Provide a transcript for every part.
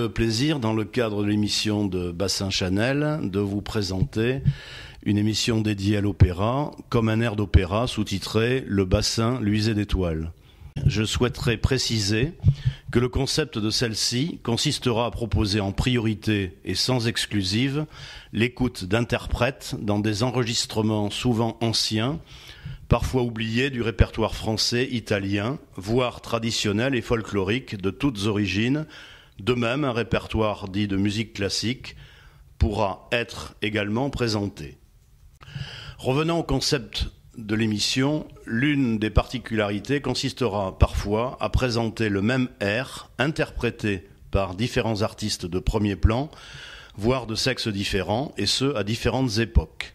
le plaisir, dans le cadre de l'émission de Bassin Chanel, de vous présenter une émission dédiée à l'opéra, comme un air d'opéra, sous-titré « Le bassin luisait d'étoiles ». Je souhaiterais préciser que le concept de celle-ci consistera à proposer en priorité et sans exclusive l'écoute d'interprètes dans des enregistrements souvent anciens, parfois oubliés du répertoire français, italien, voire traditionnel et folklorique de toutes origines. De même, un répertoire dit de musique classique pourra être également présenté. Revenant au concept de l'émission, l'une des particularités consistera parfois à présenter le même air interprété par différents artistes de premier plan, voire de sexes différents, et ce, à différentes époques.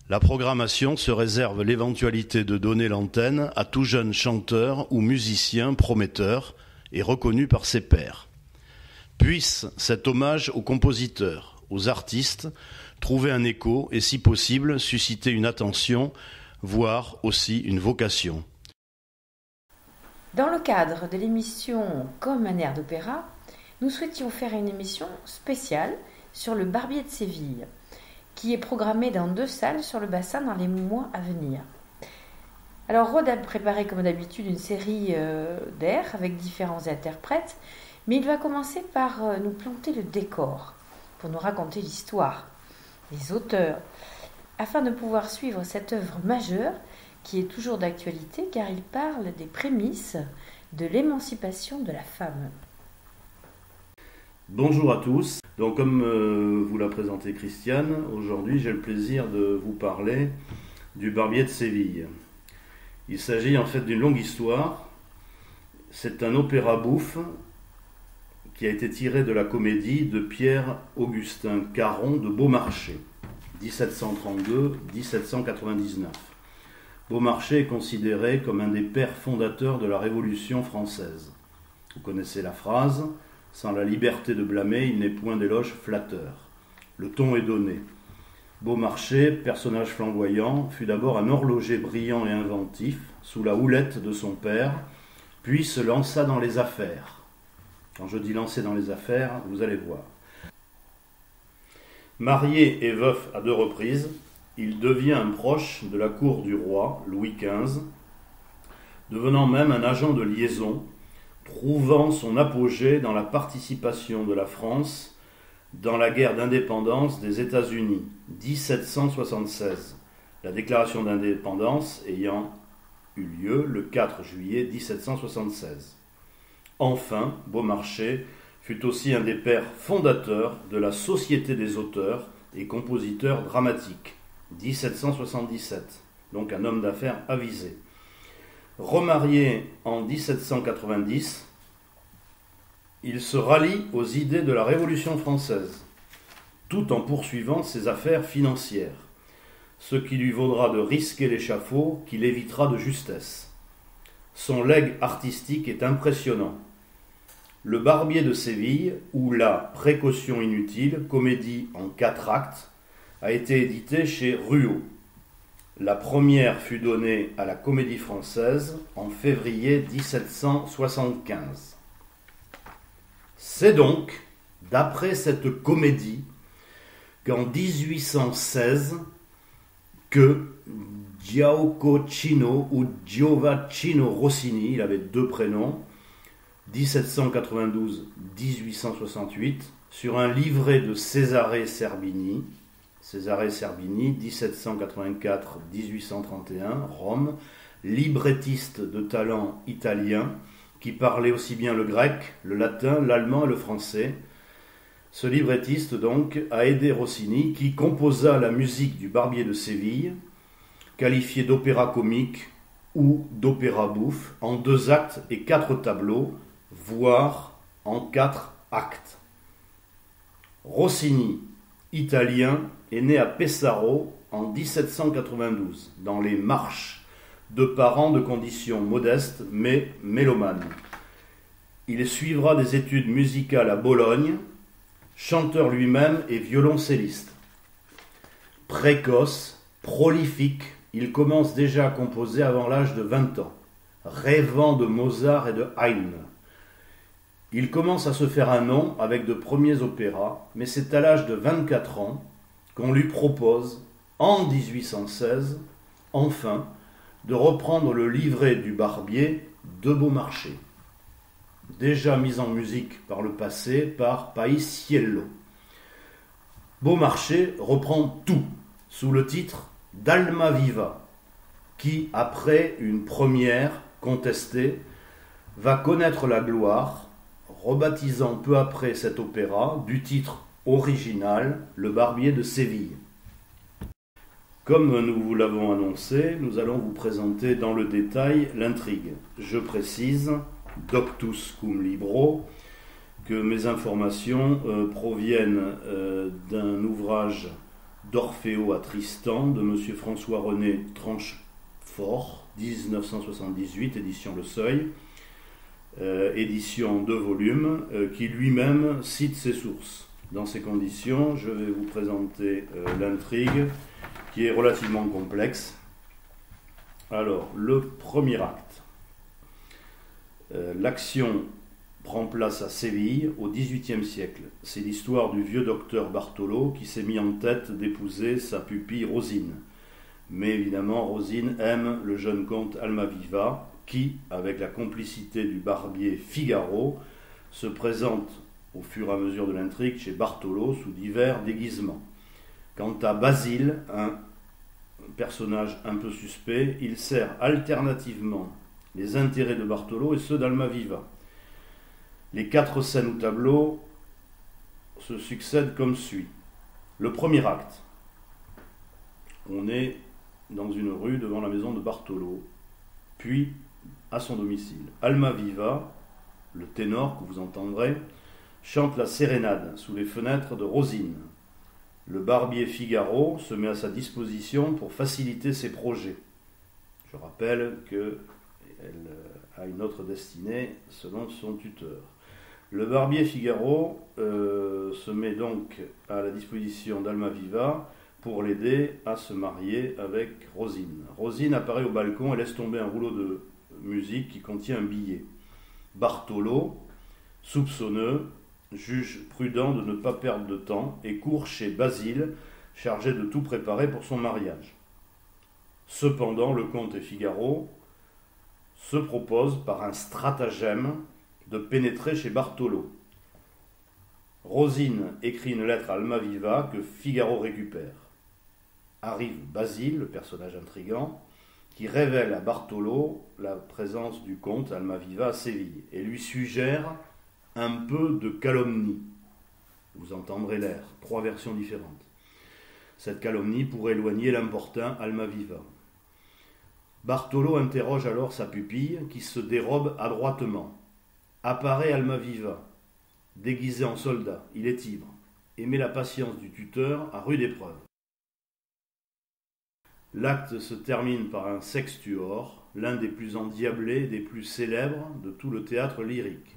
La programmation se réserve l'éventualité de donner l'antenne à tout jeune chanteur ou musicien prometteur et reconnu par ses pairs. Puisse cet hommage aux compositeurs, aux artistes, trouver un écho et, si possible, susciter une attention, voire aussi une vocation. Dans le cadre de l'émission Comme un air d'opéra, nous souhaitions faire une émission spéciale sur le Barbier de Séville, qui est programmée dans 2 salles sur le bassin dans les mois à venir. Alors Rod a préparé comme d'habitude une série d'airs avec différents interprètes, mais il va commencer par nous planter le décor, pour nous raconter l'histoire, les auteurs, afin de pouvoir suivre cette œuvre majeure qui est toujours d'actualité car il parle des prémices de l'émancipation de la femme. Bonjour à tous. Donc comme vous l'a présenté Christiane, aujourd'hui j'ai le plaisir de vous parler du Barbier de Séville. Il s'agit en fait d'une longue histoire. C'est un opéra bouffe qui a été tiré de la comédie de Pierre-Augustin Caron de Beaumarchais, 1732-1799. Beaumarchais est considéré comme un des pères fondateurs de la Révolution française. Vous connaissez la phrase « Sans la liberté de blâmer, il n'est point d'éloge flatteur ». Le ton est donné. Beaumarchais, personnage flamboyant, fut d'abord un horloger brillant et inventif, sous la houlette de son père, puis se lança dans les affaires. Quand je dis lancer dans les affaires, vous allez voir. Marié et veuf à 2 reprises, il devient un proche de la cour du roi, Louis XV, devenant même un agent de liaison, trouvant son apogée dans la participation de la France dans la guerre d'indépendance des États-Unis, 1776, la déclaration d'indépendance ayant eu lieu le 4 juillet 1776. Enfin, Beaumarchais fut aussi un des pères fondateurs de la Société des auteurs et compositeurs dramatiques, 1777, donc un homme d'affaires avisé. Remarié en 1790, il se rallie aux idées de la Révolution française, tout en poursuivant ses affaires financières, ce qui lui vaudra de risquer l'échafaud qu'il évitera de justesse. Son legs artistique est impressionnant. Le Barbier de Séville, ou La Précaution inutile, comédie en 4 actes, a été édité chez Ruot. La première fut donnée à la Comédie Française en février 1775. C'est donc, d'après cette comédie, qu'en 1816, que Giacochino ou Giovacchino Rossini, il avait 2 prénoms, 1792-1868, sur un livret de Cesare Serbini, 1784-1831, Rome, librettiste de talent italien, qui parlait aussi bien le grec, le latin, l'allemand et le français. Ce librettiste, donc, a aidé Rossini, qui composa la musique du Barbier de Séville, qualifié d'opéra comique ou d'opéra bouffe, en 2 actes et 4 tableaux, voire en 4 actes. Rossini, italien, est né à Pesaro en 1792, dans les Marches, de parents de conditions modestes mais mélomanes. Il suivra des études musicales à Bologne, chanteur lui-même et violoncelliste. Précoce, prolifique, il commence déjà à composer avant l'âge de 20 ans, rêvant de Mozart et de Haydn. Il commence à se faire un nom avec de premiers opéras, mais c'est à l'âge de 24 ans qu'on lui propose, en 1816, enfin, de reprendre le livret du Barbier de Beaumarchais, déjà mis en musique par le passé par Paisiello. Beaumarchais reprend tout sous le titre d'Almaviva, qui, après une première contestée, va connaître la gloire, rebaptisant peu après cet opéra du titre original Le Barbier de Séville. Comme nous vous l'avons annoncé, nous allons vous présenter dans le détail l'intrigue. Je précise, doctus cum libro, que mes informations proviennent d'un ouvrage d'Orfeo à Tristan de M. François-René Tranchefort, 1978, édition Le Seuil, édition en 2 volumes, qui lui-même cite ses sources. Dans ces conditions, je vais vous présenter l'intrigue, qui est relativement complexe. Alors, le premier acte. L'action prend place à Séville au XVIIIe siècle. C'est l'histoire du vieux docteur Bartolo qui s'est mis en tête d'épouser sa pupille Rosine. Mais évidemment, Rosine aime le jeune comte Almaviva qui, avec la complicité du barbier Figaro, se présente au fur et à mesure de l'intrigue chez Bartolo sous divers déguisements. Quant à Basile, un personnage un peu suspect, il sert alternativement les intérêts de Bartolo et ceux d'Almaviva. Les 4 scènes au tableau se succèdent comme suit. Le premier acte. On est dans une rue devant la maison de Bartolo, puis à son domicile. Almaviva, le ténor que vous entendrez, chante la sérénade sous les fenêtres de Rosine. Le barbier Figaro se met à sa disposition pour faciliter ses projets. Je rappelle qu'elle a une autre destinée selon son tuteur. Le barbier Figaro se met donc à la disposition d'Almaviva pour l'aider à se marier avec Rosine. Rosine apparaît au balcon et laisse tomber un rouleau de musique qui contient un billet. Bartolo, soupçonneux, juge prudent de ne pas perdre de temps et court chez Basile, chargé de tout préparer pour son mariage. Cependant, le comte et Figaro se proposent par un stratagème de pénétrer chez Bartolo. Rosine écrit une lettre à Almaviva que Figaro récupère. Arrive Basile, le personnage intrigant, qui révèle à Bartolo la présence du comte Almaviva à Séville et lui suggère un peu de calomnie. Vous entendrez l'air, 3 versions différentes. Cette calomnie pourrait éloigner l'importun Almaviva. Bartolo interroge alors sa pupille qui se dérobe adroitement. Apparaît Almaviva, déguisé en soldat, il est ivre, et met la patience du tuteur à rude épreuve. L'acte se termine par un sextuor, l'un des plus endiablés et des plus célèbres de tout le théâtre lyrique.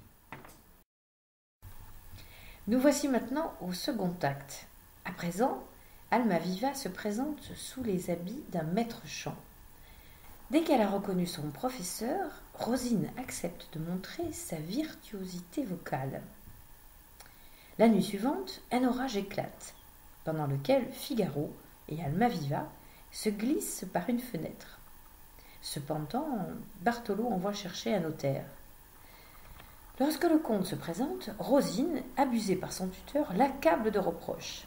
Nous voici maintenant au second acte. À présent, Almaviva se présente sous les habits d'un maître-chant. Dès qu'elle a reconnu son professeur, Rosine accepte de montrer sa virtuosité vocale. La nuit suivante, un orage éclate, pendant lequel Figaro et Almaviva se glissent par une fenêtre. Cependant, Bartolo envoie chercher un notaire. Lorsque le comte se présente, Rosine, abusée par son tuteur, l'accable de reproches.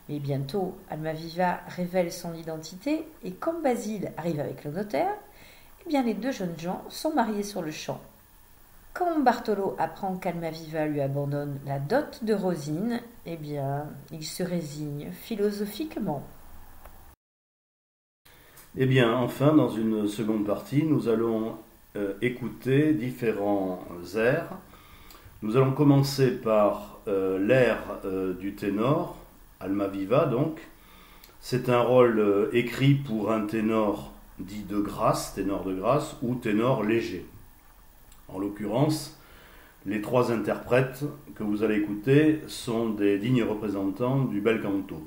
Mais bientôt, Almaviva révèle son identité et comme Basile arrive avec le notaire, eh bien les 2 jeunes gens sont mariés sur le champ. Quand Bartolo apprend qu'Almaviva lui abandonne la dot de Rosine, eh bien, il se résigne philosophiquement. Eh bien, enfin, dans une seconde partie, nous allons écouter différents airs. Nous allons commencer par l'air du ténor, Almaviva donc. C'est un rôle écrit pour un ténor dit de grâce, ténor de grâce, ou ténor léger. En l'occurrence, les 3 interprètes que vous allez écouter sont des dignes représentants du bel canto.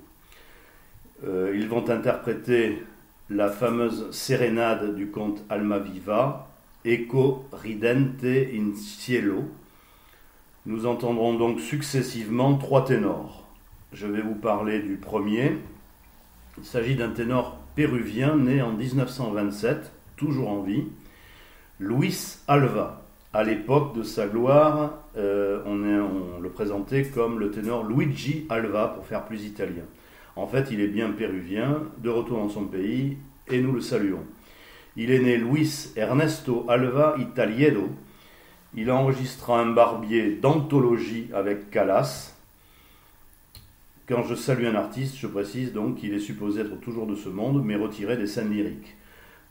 Ils vont interpréter la fameuse sérénade du comte Almaviva, Eco ridente in cielo, Nous entendrons donc successivement 3 ténors. Je vais vous parler du premier. Il s'agit d'un ténor péruvien né en 1927, toujours en vie, Luis Alva. À l'époque de sa gloire, on le présentait comme le ténor Luigi Alva, pour faire plus italien. En fait, il est bien péruvien, de retour dans son pays, et nous le saluons. Il est né Luis Ernesto Alva Italiedo. Il enregistra un barbier d'anthologie avec Calas. Quand je salue un artiste, je précise donc qu'il est supposé être toujours de ce monde, mais retiré des scènes lyriques.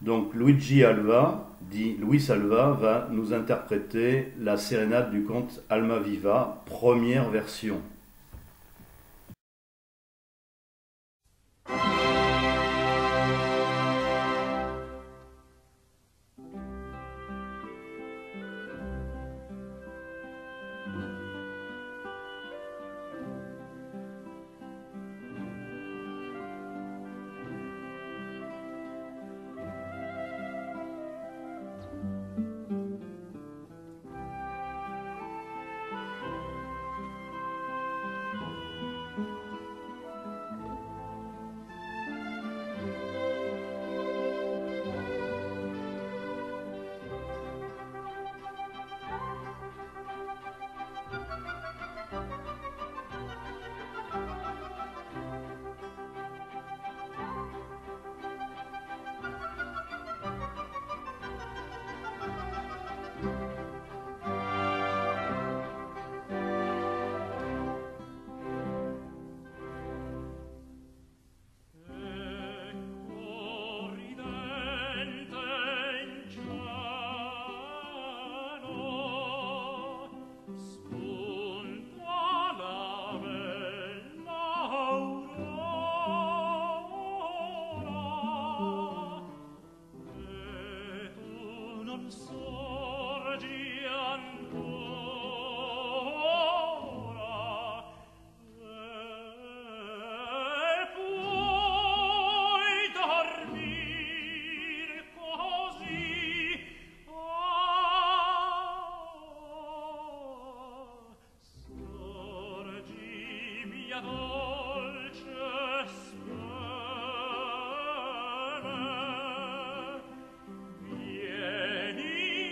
Donc Luigi Alva, dit Luis Alva, va nous interpréter la sérénade du conte Almaviva, première version. Vieni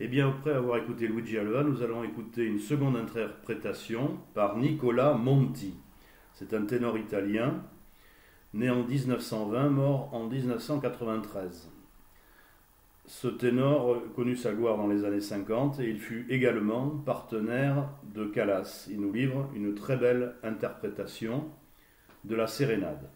Eh bien, après avoir écouté Luigi Alva, nous allons écouter une seconde interprétation par Nicola Monti. C'est un ténor italien, né en 1920, mort en 1993. Ce ténor connut sa gloire dans les années 50 et il fut également partenaire de Callas. Il nous livre une très belle interprétation de la sérénade.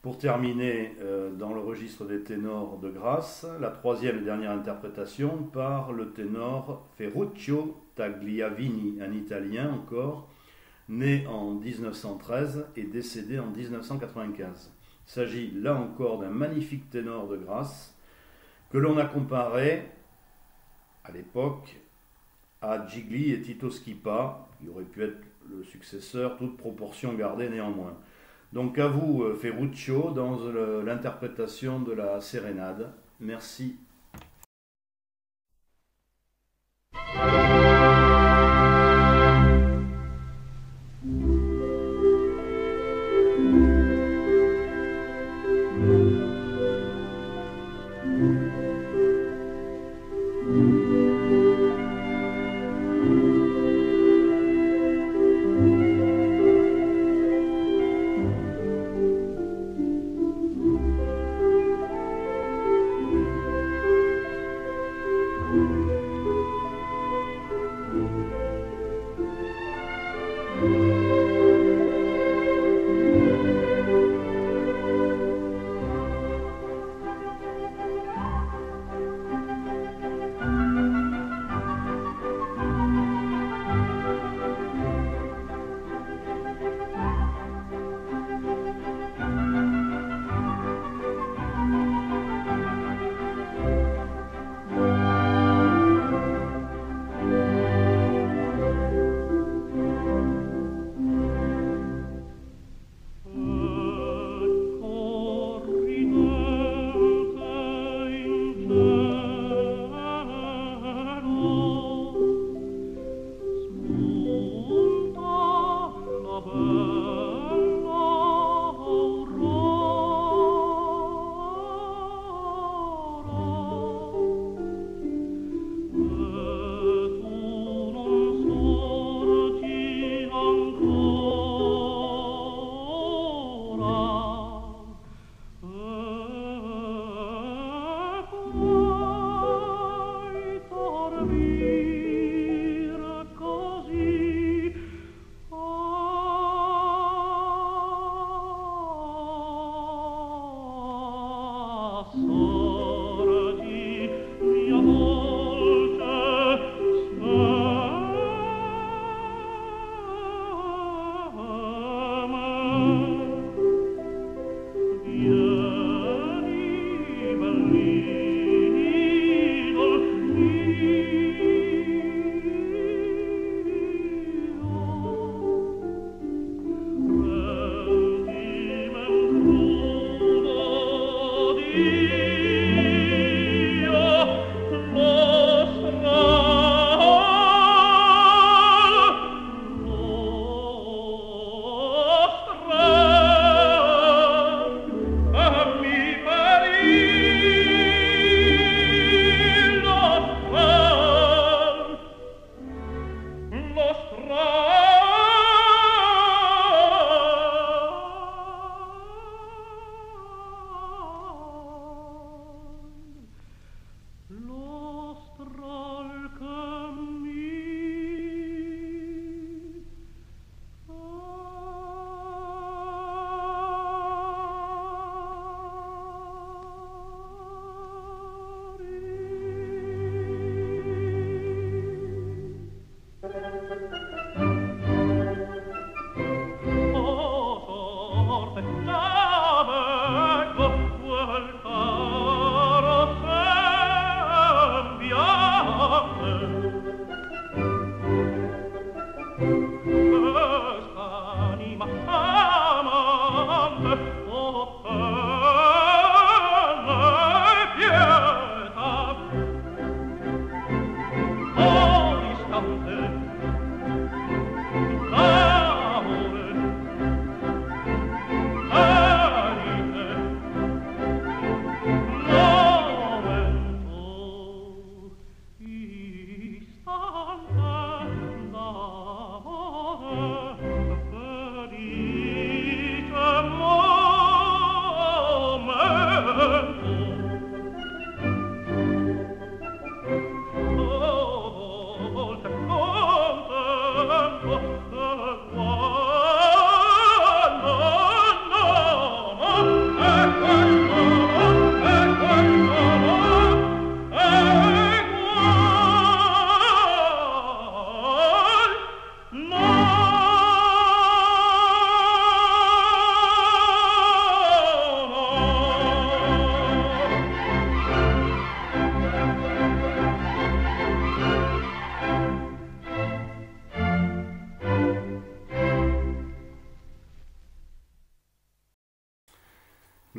Pour terminer dans le registre des ténors de grâce, la troisième et dernière interprétation par le ténor Ferruccio Tagliavini, un Italien encore, né en 1913 et décédé en 1995. Il s'agit là encore d'un magnifique ténor de grâce que l'on a comparé à l'époque à Gigli et Tito Schipa, qui aurait pu être le successeur, toute proportion gardée néanmoins. Donc à vous, Ferruccio, dans l'interprétation de la sérénade. Merci.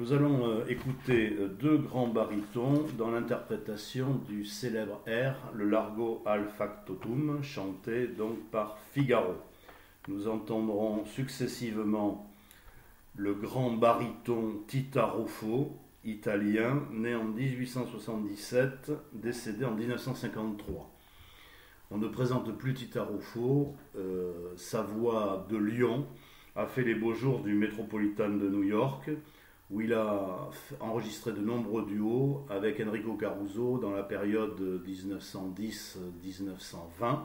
Nous allons écouter deux grands barytons dans l'interprétation du célèbre air, le Largo al Factotum, chanté donc par Figaro. Nous entendrons successivement le grand baryton Tita Ruffo, italien, né en 1877, décédé en 1953. On ne présente plus Tita Ruffo, sa voix de lion a fait les beaux jours du Metropolitan de New York, où il a enregistré de nombreux duos avec Enrico Caruso dans la période 1910-1920.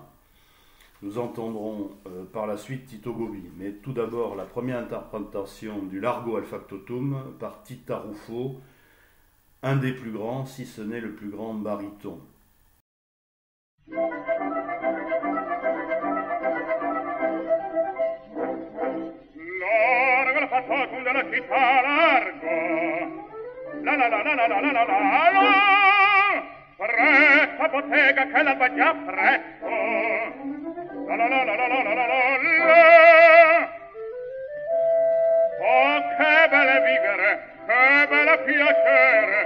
Nous entendrons par la suite Tito Gobbi, mais tout d'abord la première interprétation du Largo al Factotum par Tita Ruffo, un des plus grands, si ce n'est le plus grand baryton. Factotum della città largo, la la la la la la la la la, fretta bottega che l'alba già fresco, la la la la la la la la la. Oh che belle vivere, che bella piacere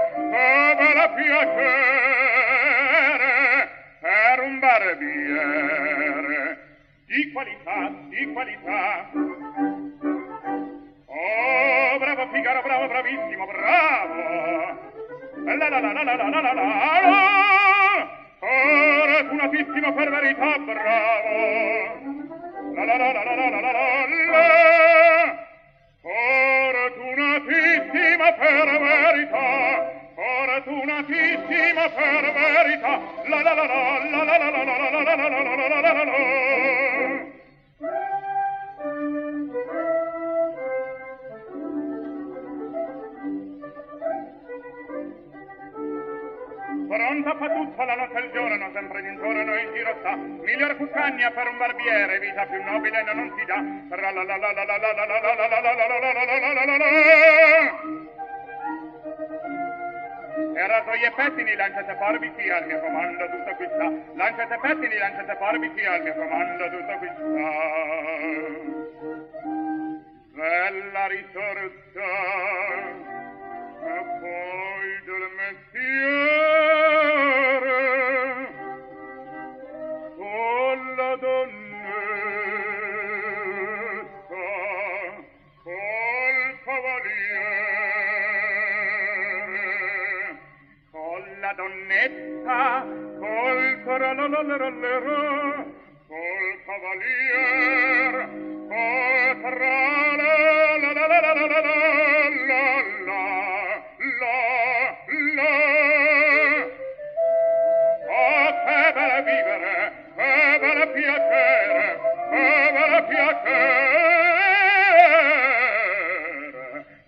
per un barbiere di qualità, di qualità. Oh, bravo Figaro, bravo, bravissimo, bravo! La la la la la la la la la la! Fortunatissimo per verità, bravo! La la la la la la la la la! Fortunatissimo per verità! Fortunatissimo per verità! La la la la la la la la la la la la la la la! Pronta fa tutta la notte e il giorno, sempre d'intorno in giro sta. Miglior cuccagna per un barbiere, vita più nobile non si dà. Tra la la la la la la la la la la la la la la la la. E rasoi e pettini, lanciate barbiti al mio comando, tutto qui sta. Lanciate pettini, lanciate barbiti al mio comando, tutto qui sta. Bella risorsa, e poi del mestiere, con la donnetta, col cavaliere, con la donnetta, col tralalalero, col cavaliere, col tralalalalalalala.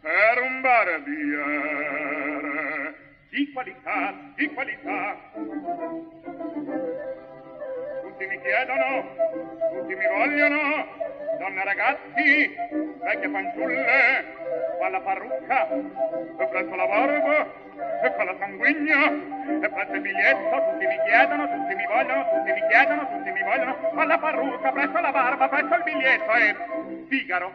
Per un barbiere di qualità, di qualità. Tutti mi chiedono, tutti mi vogliono, donne, ragazzi, vecchie fanciulle, fa la parrucca, e presso la barba, e fa la sanguigna, e presso il biglietto, tutti mi chiedono, tutti mi vogliono, tutti mi chiedono, tutti mi vogliono, fa la parrucca, presso la barba, presso il biglietto, e Figaro,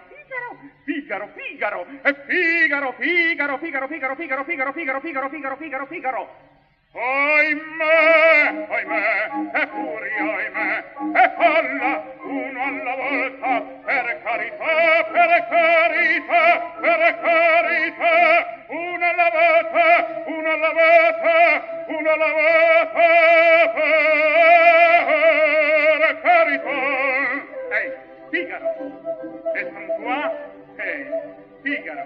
Figaro, Figaro, e Figaro, Figaro, Figaro, Figaro, Figaro, Figaro, Figaro, Figaro, Figaro, Figaro, Figaro. Oimè, oimè, e furia, oimè, e folla, uno alla volta, per carità, per carità, per carità, una alla volta, una alla volta, una alla volta, per carità. Ehi, Figaro, e son qua, Figaro,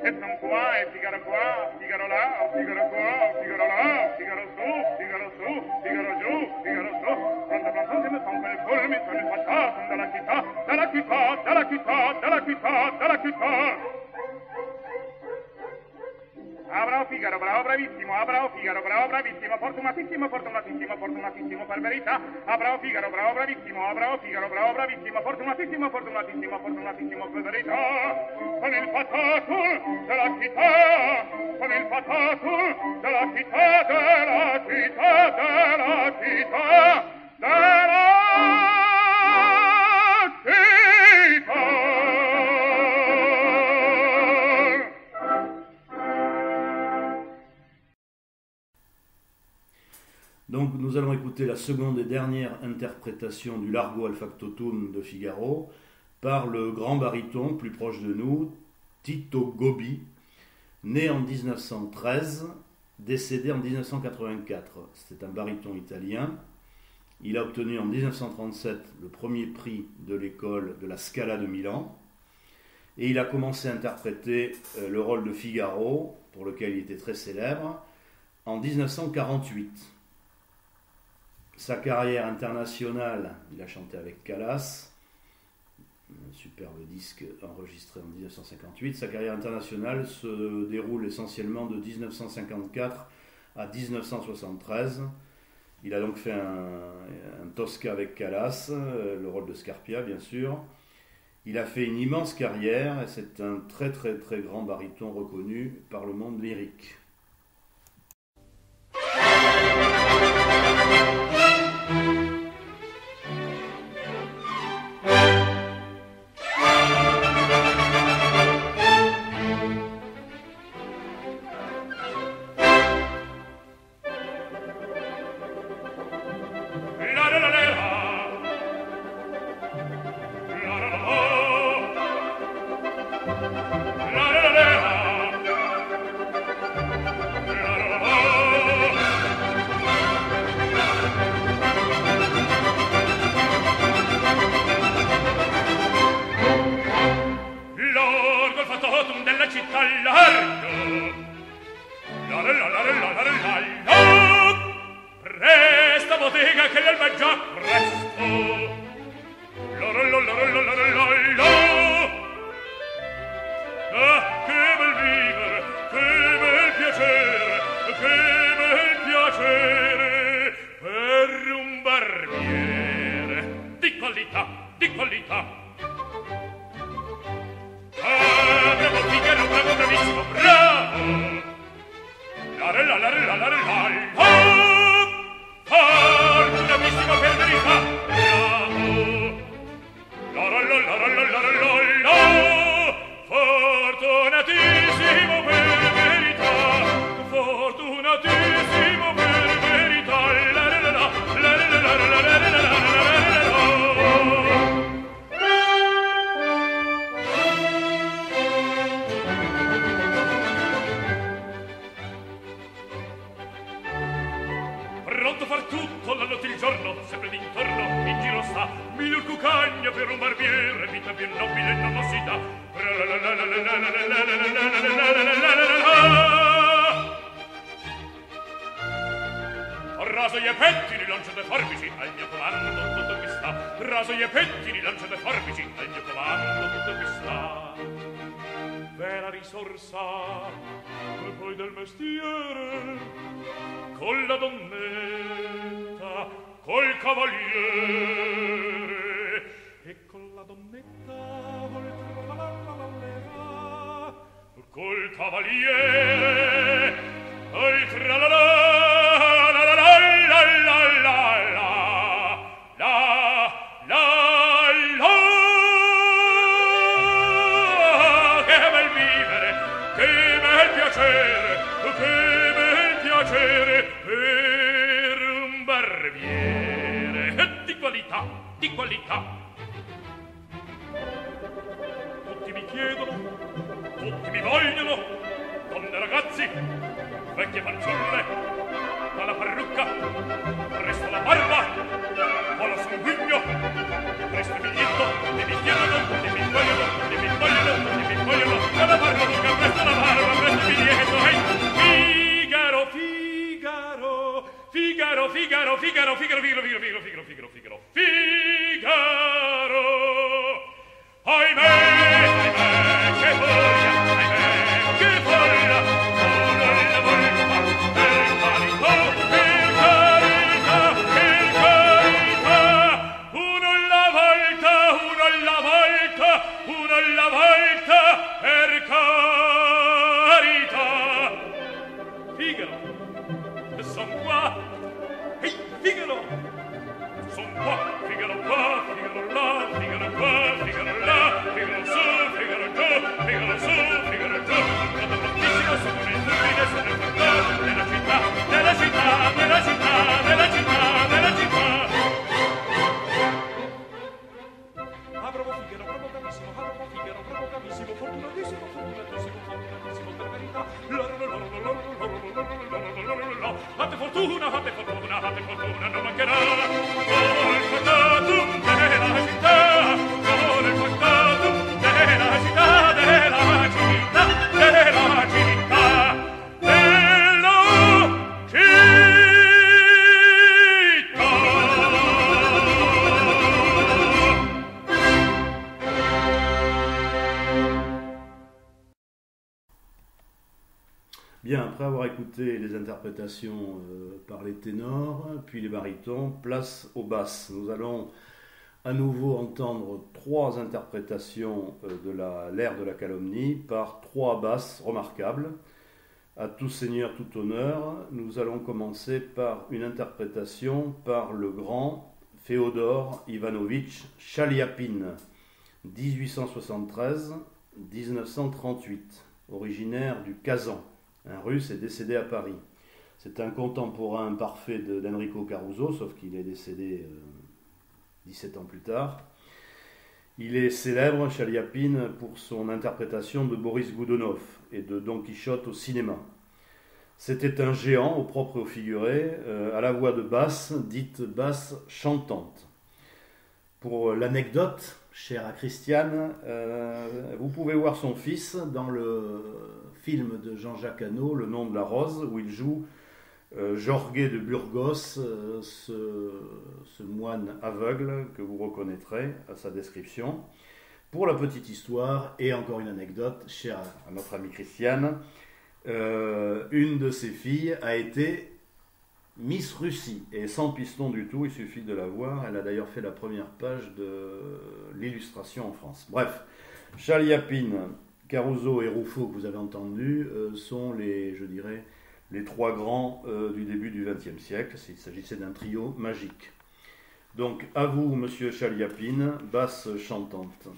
e son qua, e Figaro qua, Figaro là, Figaro qua, Figaro là, Figaro su, Figaro giù, Figaro su, pronto, pronto, che mi son quel fulmine, sono il facciato della città, della città, della città, della città, della città. Ah, bravo Figaro, bravo, bravissimo, ah, bravo Figaro, bravo, bravissimo, fortunatissimo, fortunatissimo, fortunatissimo, per verità, ah, bravo Figaro, bravo, bravissimo, ah, bravo Figaro, bravo, bravissimo, fortunatissimo, fortunatissimo, fortunatissimo, per verità, con il fatato della città, con il fatato della città, della città, della città, della città. Donc nous allons écouter la seconde et dernière interprétation du Largo al factotum de Figaro par le grand baryton plus proche de nous, Tito Gobbi, né en 1913, décédé en 1984. C'est un baryton italien. Il a obtenu en 1937 le premier prix de l'école de la Scala de Milan et il a commencé à interpréter le rôle de Figaro, pour lequel il était très célèbre, en 1948. Sa carrière internationale, il a chanté avec Callas, un superbe disque enregistré en 1958. Sa carrière internationale se déroule essentiellement de 1954 à 1973. Il a donc fait un Tosca avec Callas, le rôle de Scarpia bien sûr. Il a fait une immense carrière et c'est un très très très grand baryton reconnu par le monde lyrique. Nella città, e fortuna non mancherà. Solo il fattatum della città, solo il fattatum della città, della città, della città, della città. Bien, après avoir écouté les interprétations par les ténors, puis les barytons, place aux basses. Nous allons à nouveau entendre trois interprétations de l'ère de la calomnie par trois basses remarquables. À tout seigneur, tout honneur, nous allons commencer par une interprétation par le grand Féodor Ivanovitch Chaliapine, 1873-1938, originaire du Kazan. Un russe est décédé à Paris. C'est un contemporain parfait d'Enrico Caruso, sauf qu'il est décédé 17 ans plus tard. Il est célèbre, Chaliapine, pour son interprétation de Boris Godunov et de Don Quichotte au cinéma. C'était un géant, au propre et au figuré, à la voix de basse, dite basse chantante. Pour l'anecdote, chère à Christiane, vous pouvez voir son fils dans le film de Jean-Jacques Hano, Le nom de la rose, où il joue Jorge de Burgos, ce moine aveugle que vous reconnaîtrez à sa description. Pour la petite histoire, et encore une anecdote, chère à notre amie Christiane, une de ses filles a été Miss Russie, et sans piston du tout, il suffit de la voir. Elle a d'ailleurs fait la première page de l'illustration en France. Bref, Chaliapine, Caruso et Ruffo, que vous avez entendus, sont les trois grands du début du XXe siècle. Il s'agissait d'un trio magique. Donc, à vous, monsieur Chaliapine, basse chantante.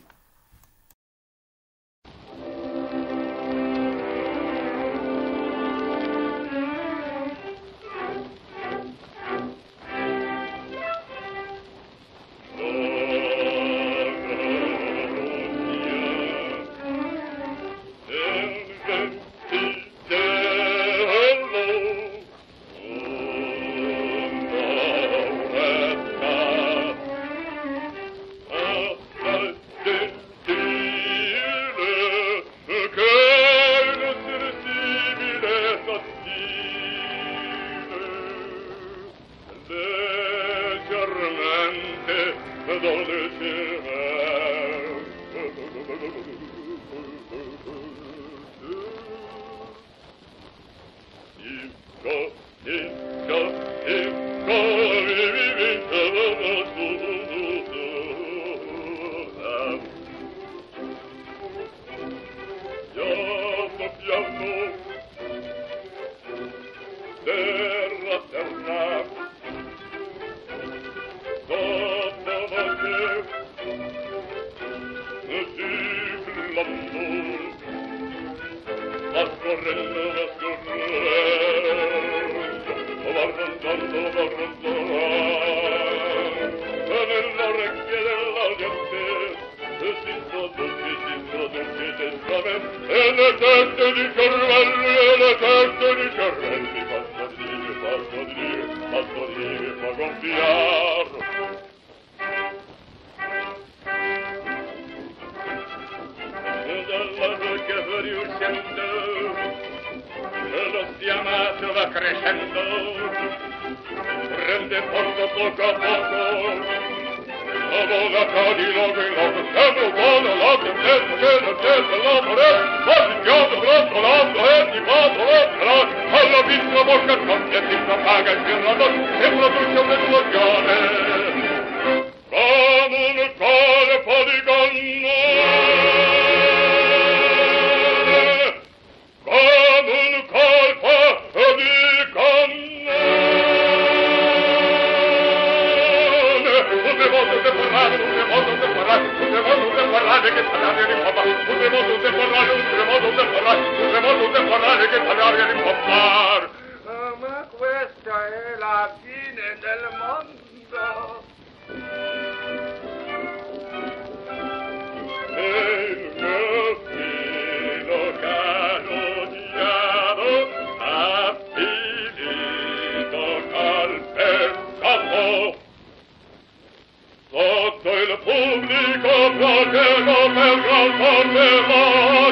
Sotto il pubblico flagello per gran forte va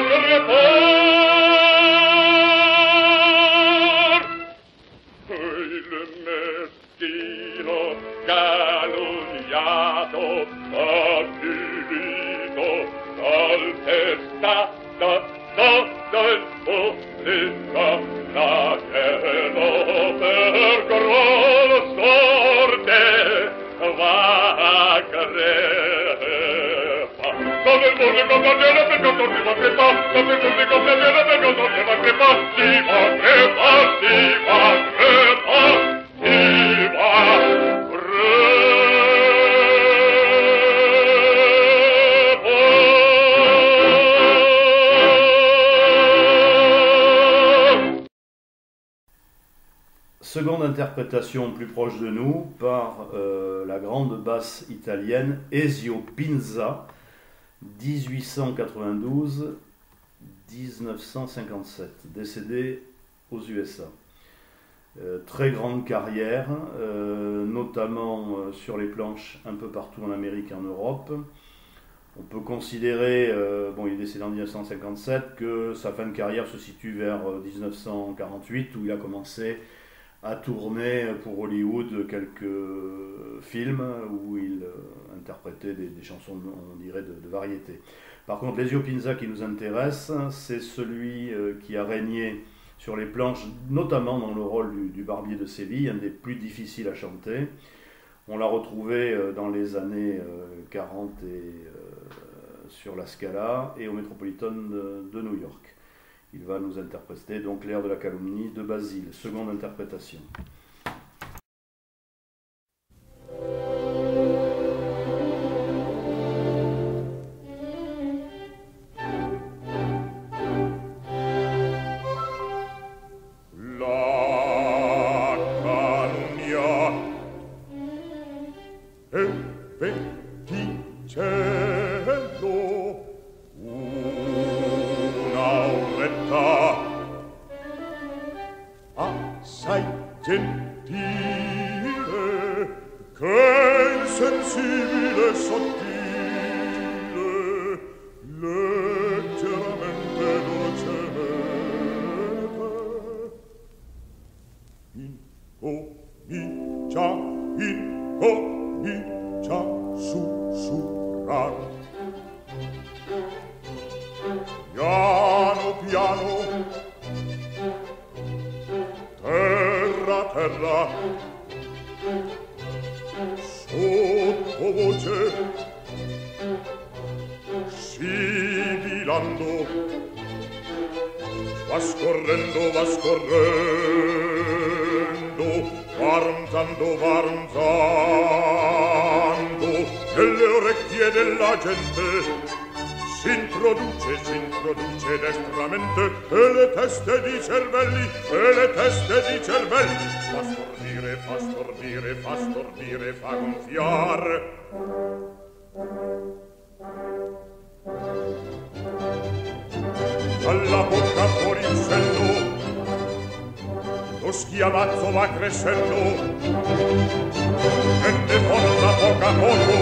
crepar. Il meschino calunniato, avvilito, calpestato, sotto il pubblico flagello per gran sorte va crepa. Sotto il pubblico flagello per gran sorte va crepa. Sotto il pubblico flagello per gran sorte va crepa. Si va crepa, si va crepa, si va Seconde interprétation plus proche de nous par la grande basse italienne Ezio Pinza, 1892-1957, décédé aux USA. Très grande carrière, notamment sur les planches un peu partout en Amérique et en Europe. On peut considérer, il est décédé en 1957, que sa fin de carrière se situe vers 1948, où il a commencé à tourner pour Hollywood quelques films où il interprétait des chansons, on dirait, de variété. Par contre, l'Ezio Pinza qui nous intéresse, c'est celui qui a régné sur les planches, notamment dans le rôle du Barbier de Séville, un des plus difficiles à chanter. On l'a retrouvé dans les années 40 sur la Scala et au Metropolitan de New York. Il va nous interpréter donc l'air de la calomnie de Basile, seconde interprétation. Fa gonfiare. Dalla bocca fuori il senno, lo schiamazzo va crescendo, e ne porta poco a poco,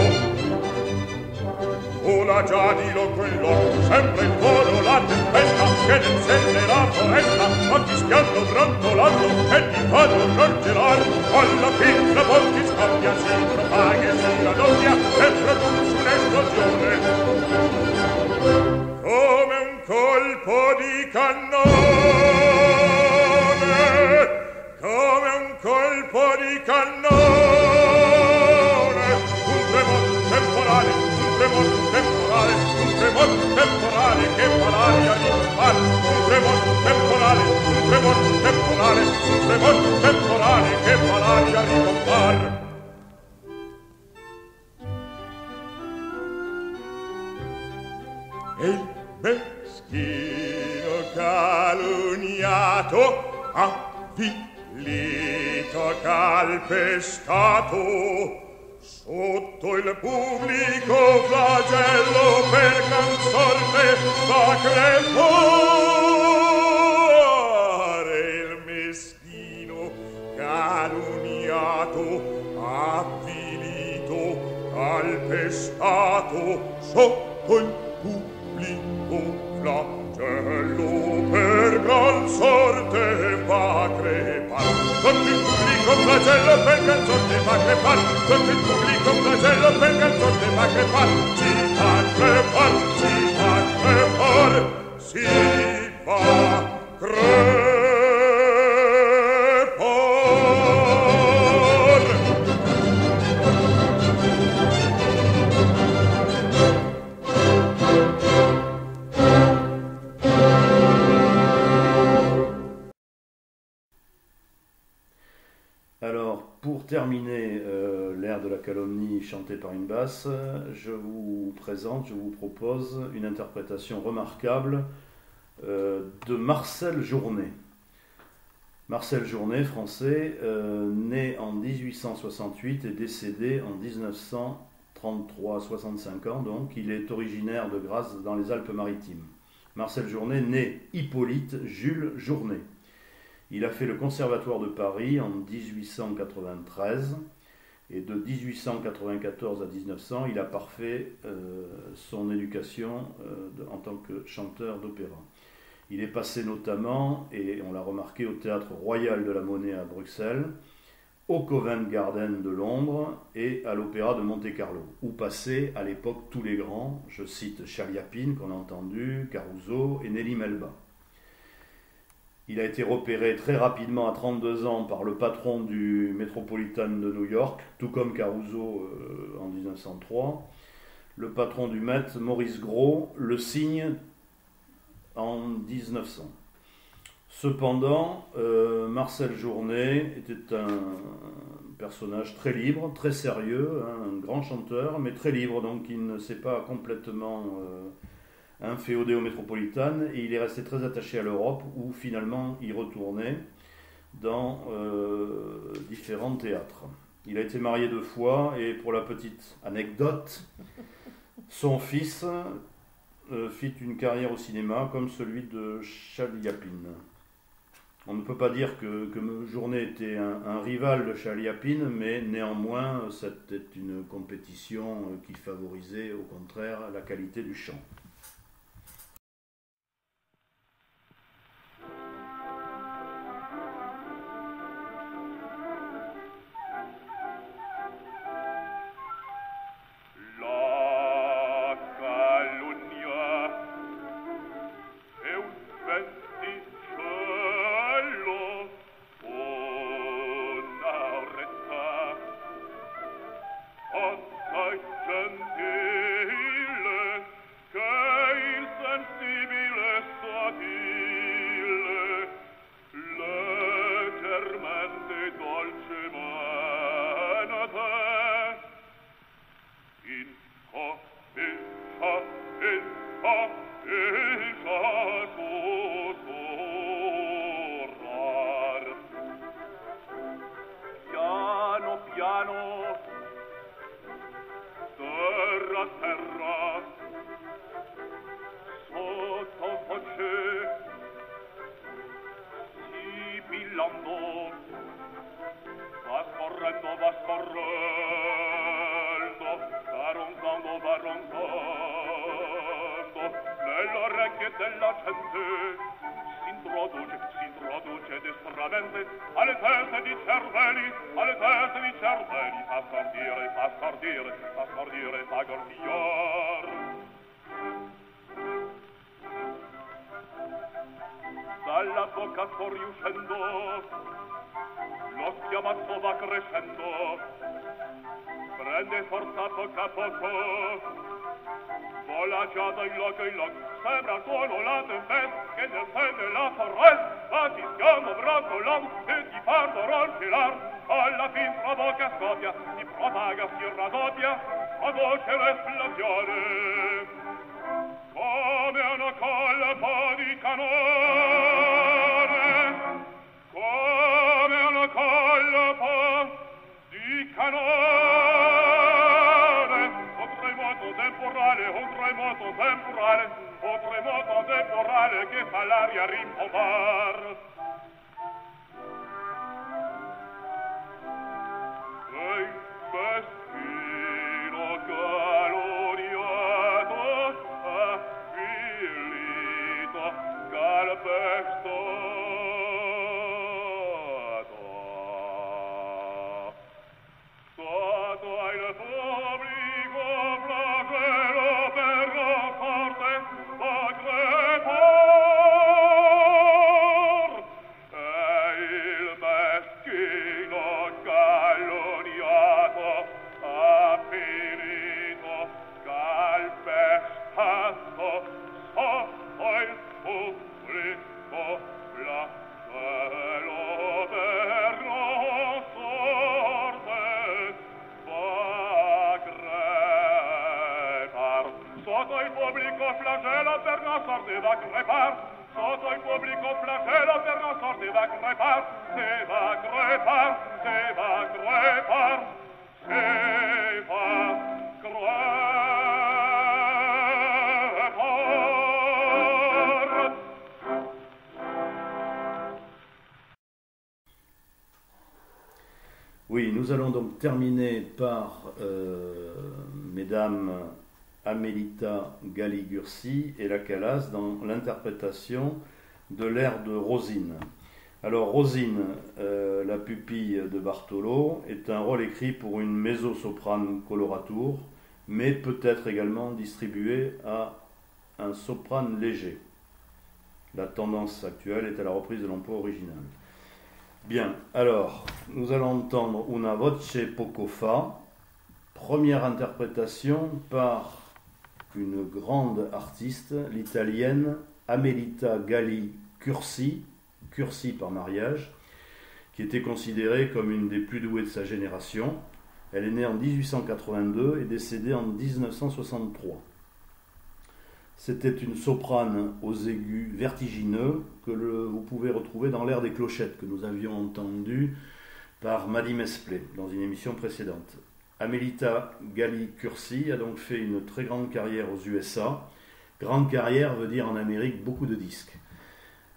vola già di loco in loco, sempre il volo la tempesta, che ne encende la foresta, ma fischiando, brontolando, e ti fa l'orror gelar, alla fin la volti scoppia, si propaga e si raddoppia, e produce un'esplosione, come un colpo di cannone, come un colpo di cannone, un tremor temporale, un tremor temporale, un tremor temporale che fa l'aria di compar, un tremor temporale, un tremor temporale, un tremor temporale che fa l'aria di compar. E il meschino calunniato, avvilito, calpestato, sotto il pubblico flagello per canzorte fa crepare il meschino calunniato, avvilito, calpestato sotto il pubblico flagello, per gran sorte va a crepar. Sotto il pubblico flagello, per gran sorte va a crepar. Sotto il pubblico flagello, per gran sorte va a crepar. Si va a crepar, si va a crepar, si va a crepar. Alors, pour terminer l'air de la calomnie chantée par une basse, je vous propose une interprétation remarquable de Marcel Journet. Marcel Journet, français, né en 1868 et décédé en 1933, 65 ans, donc il est originaire de Grasse dans les Alpes-Maritimes. Marcel Journet, né Hippolyte Jules Journet. Il a fait le Conservatoire de Paris en 1893 et de 1894 à 1900, il a parfait son éducation en tant que chanteur d'opéra. Il est passé notamment, et on l'a remarqué, au Théâtre Royal de la Monnaie à Bruxelles, au Covent Garden de Londres et à l'Opéra de Monte-Carlo, où passaient à l'époque tous les grands, je cite Chaliapine qu'on a entendu, Caruso et Nelly Melba. Il a été repéré très rapidement à 32 ans par le patron du Metropolitan de New York, tout comme Caruso en 1903. Le patron du Met, Maurice Gros, le signe en 1900. Cependant, Marcel Journet était un personnage très libre, très sérieux, un grand chanteur, mais très libre, donc il ne s'est pas complètement inféodé au Metropolitan, et il est resté très attaché à l'Europe, où finalement il retournait dans différents théâtres. Il a été marié 2 fois, et pour la petite anecdote, son fils fit une carrière au cinéma comme celui de Chaliapine. On ne peut pas dire que Journet était un rival de Chaliapine, mais néanmoins c'était une compétition qui favorisait au contraire la qualité du chant. Dalla bocca fuoriuscendo, lo schiamazzo va crescendo, prende forza a poco, vola già in loco, sembra il suono la tempesta che nel sen della foresta si stiamo brontolando e ti parlo ronfilar, alla fin provoca scoppia, si propaga, si raddoppia, a voce l'esplosione. Come una colpa di canone, come una colpa di canone, un tremoto temporale che fa l'aria rimpombar. Sotto il pubblico flagello per non sorte da crepar. Sotto il pubblico flagello per non sorte da crepar. Se va crepar, se va crepar, se va crepar. Oui, nous allons donc terminer par mesdames Amélita Galli-Gursi et la Calas dans l'interprétation de l'air de Rosine. Alors Rosine, la pupille de Bartolo, est un rôle écrit pour une mezzo-soprane coloratour, mais peut être également distribué à un soprane léger. La tendance actuelle est à la reprise de l'emploi original. Bien, alors, nous allons entendre Una voce poco fa, première interprétation par une grande artiste, l'italienne Amélita Galli-Curci, Curci par mariage, qui était considérée comme une des plus douées de sa génération. Elle est née en 1882 et décédée en 1963. C'était une soprane aux aigus vertigineux que vous pouvez retrouver dans l'air des clochettes que nous avions entendu par Maddy Mesplé dans une émission précédente. Amélita Galli-Curci a donc fait une très grande carrière aux USA. Grande carrière veut dire en Amérique beaucoup de disques.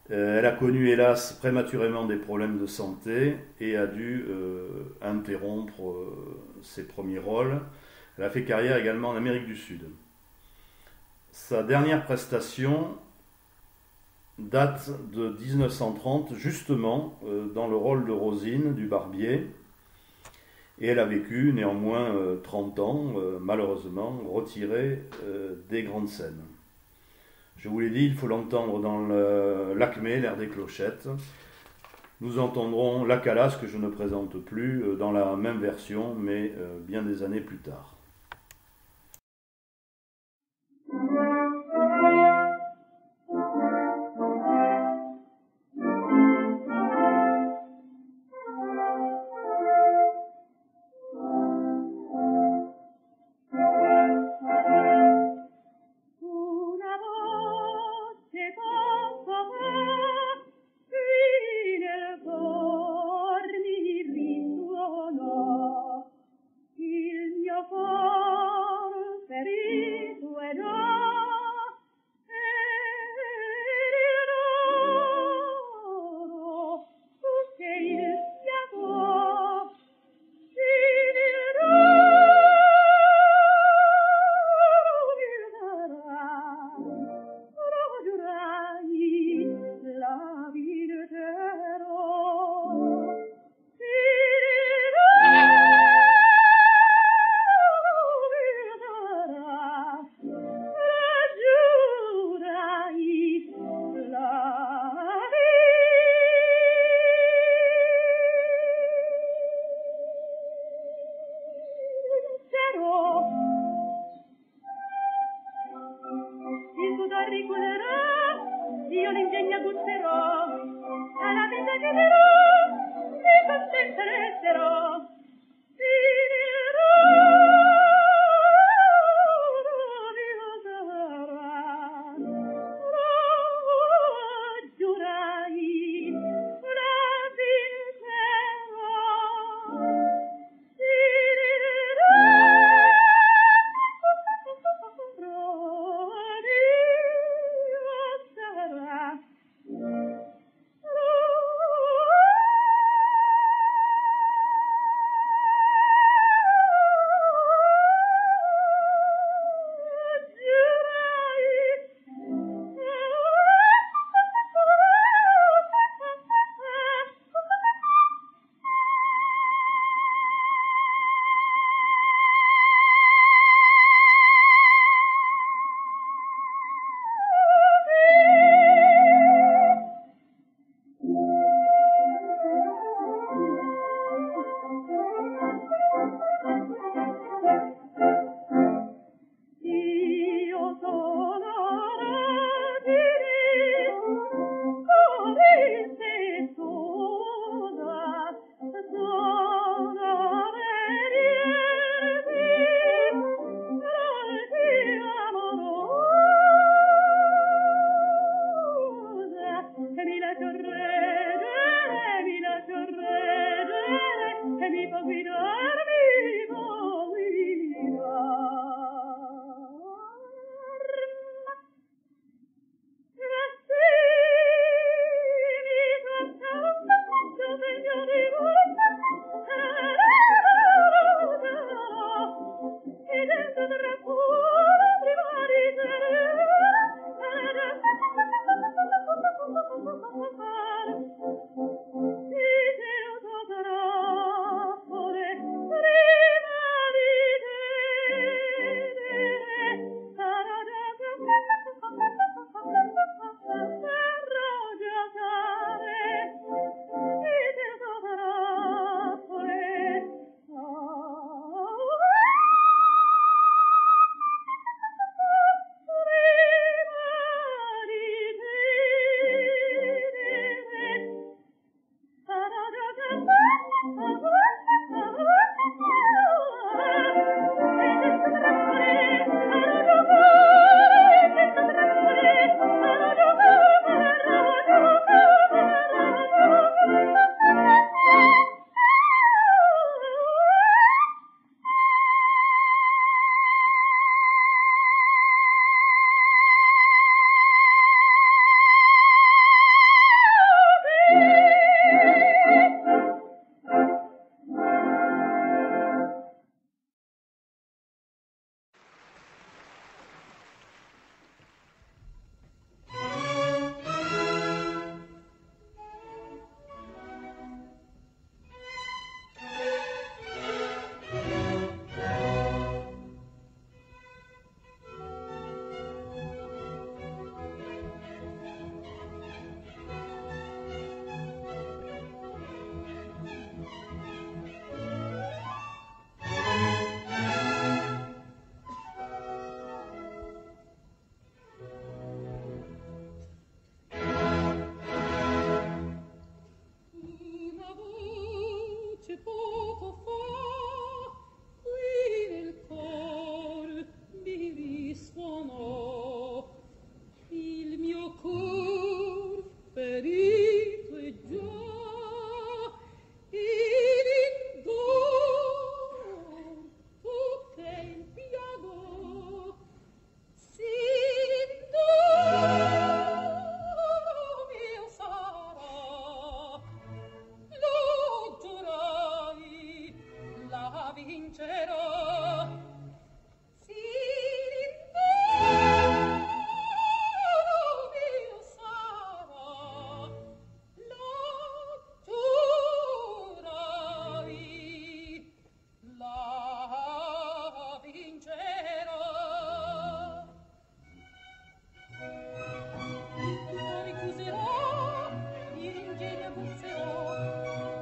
Elle a connu hélas prématurément des problèmes de santé et a dû interrompre ses premiers rôles. Elle a fait carrière également en Amérique du Sud. Sa dernière prestation date de 1930, justement dans le rôle de Rosine du Barbier. Et elle a vécu néanmoins 30 ans, malheureusement, retirée des grandes scènes. Je vous l'ai dit, il faut l'entendre dans l'Acmé, l'air des clochettes. Nous entendrons la Calas, que je ne présente plus, dans la même version, mais bien des années plus tard. Il mio cuore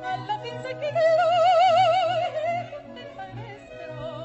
alla fin secchi dell'ore contenta e resterò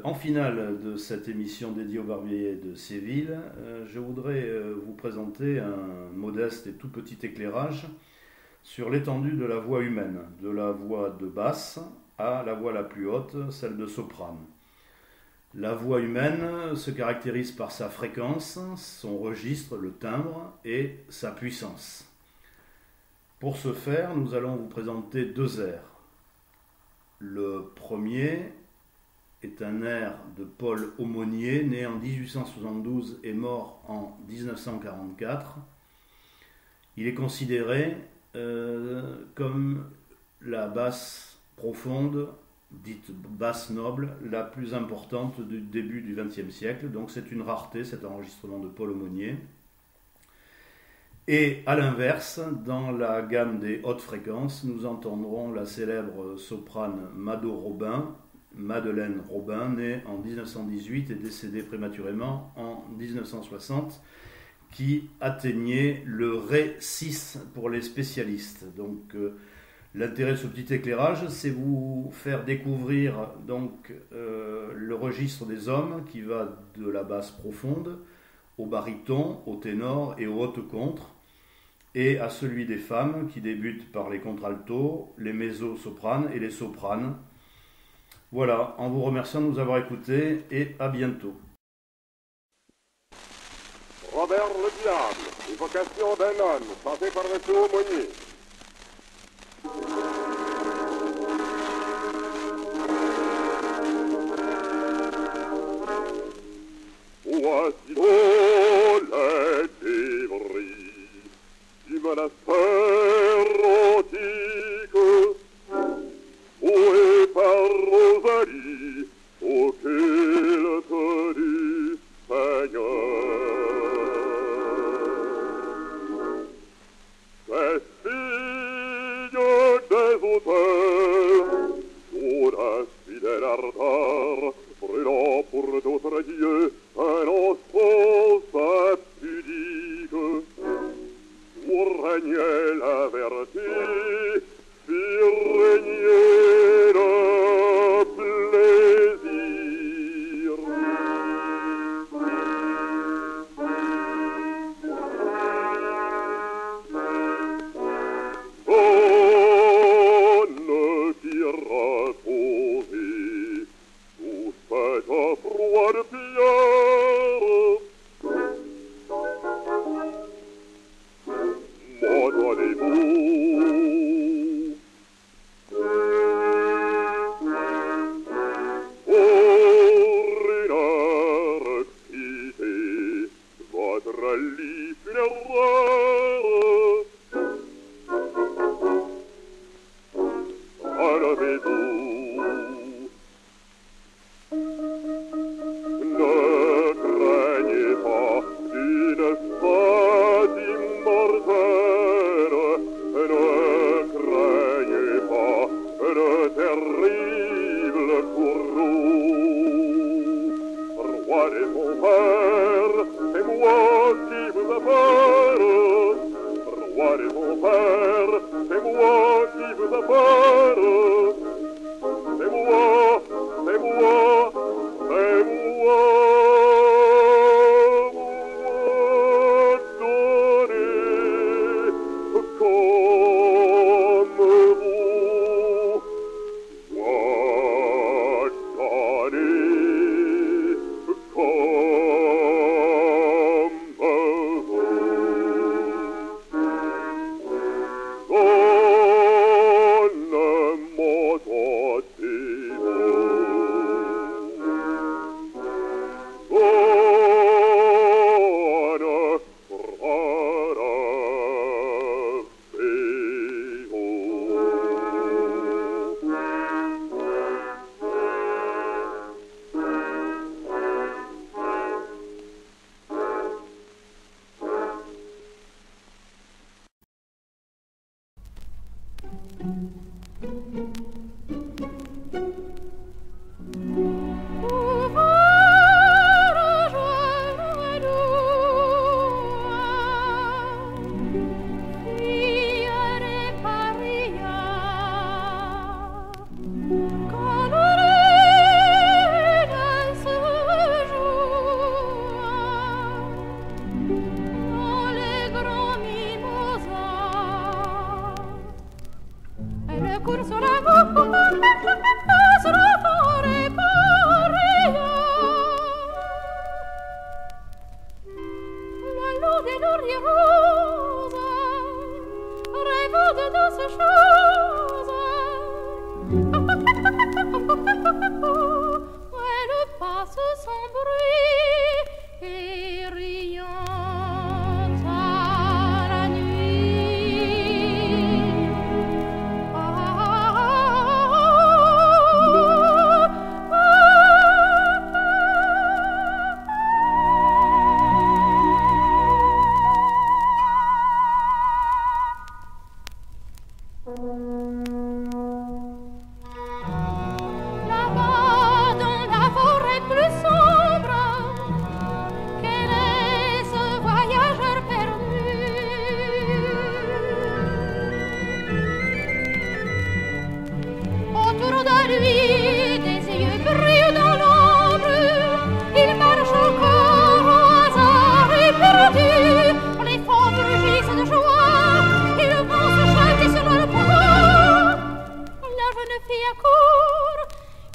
En finale de cette émission dédiée au Barbier de Séville, je voudrais vous présenter un modeste et tout petit éclairage sur l'étendue de la voix humaine, de la voix de basse à la voix la plus haute, celle de soprane. La voix humaine se caractérise par sa fréquence, son registre, le timbre et sa puissance. Pour ce faire, nous allons vous présenter deux airs. Le premier est un air de Paul Aumônier, né en 1872 et mort en 1944. Il est considéré comme la basse profonde, dite basse noble, la plus importante du début du XXe siècle. Donc c'est une rareté, cet enregistrement de Paul Aumônier. Et à l'inverse, dans la gamme des hautes fréquences, nous entendrons la célèbre soprane Madeleine Robin, née en 1918 et décédée prématurément en 1960, qui atteignait le Ré 6 pour les spécialistes. Donc l'intérêt de ce petit éclairage, c'est vous faire découvrir donc le registre des hommes qui va de la basse profonde au baryton, au ténor et aux hautes contres, et à celui des femmes qui débutent par les contraltos, les mezzo-sopranes et les sopranes. Voilà, en vous remerciant de nous avoir écoutés et à bientôt. Robert le Diable, évocation d'un homme, chanté par M. Aumônier. Voici les débris du monastère antique, oué par Rosalie. quel ardeur brûlant pour d'autres dieux un enfance pudique. Où régnait la vertu, fit régner le plaisir. Sonne qui reposait sous cette froide pierre. M'entendez-vous? Pour une heure quittez votre lit funéraire. Relevez-vous. Ne craignez pas d'une fête immortelle. Ne craignez pas le terrible courroux. Roi des mon père, c'est moi qui vous appelle. Roi des mon père, c'est moi qui vous appelle. C'est moi, c'est moi, c'est moi. Donnez comme vous. Moi, donnez comme vous.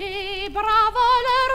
Et bravo le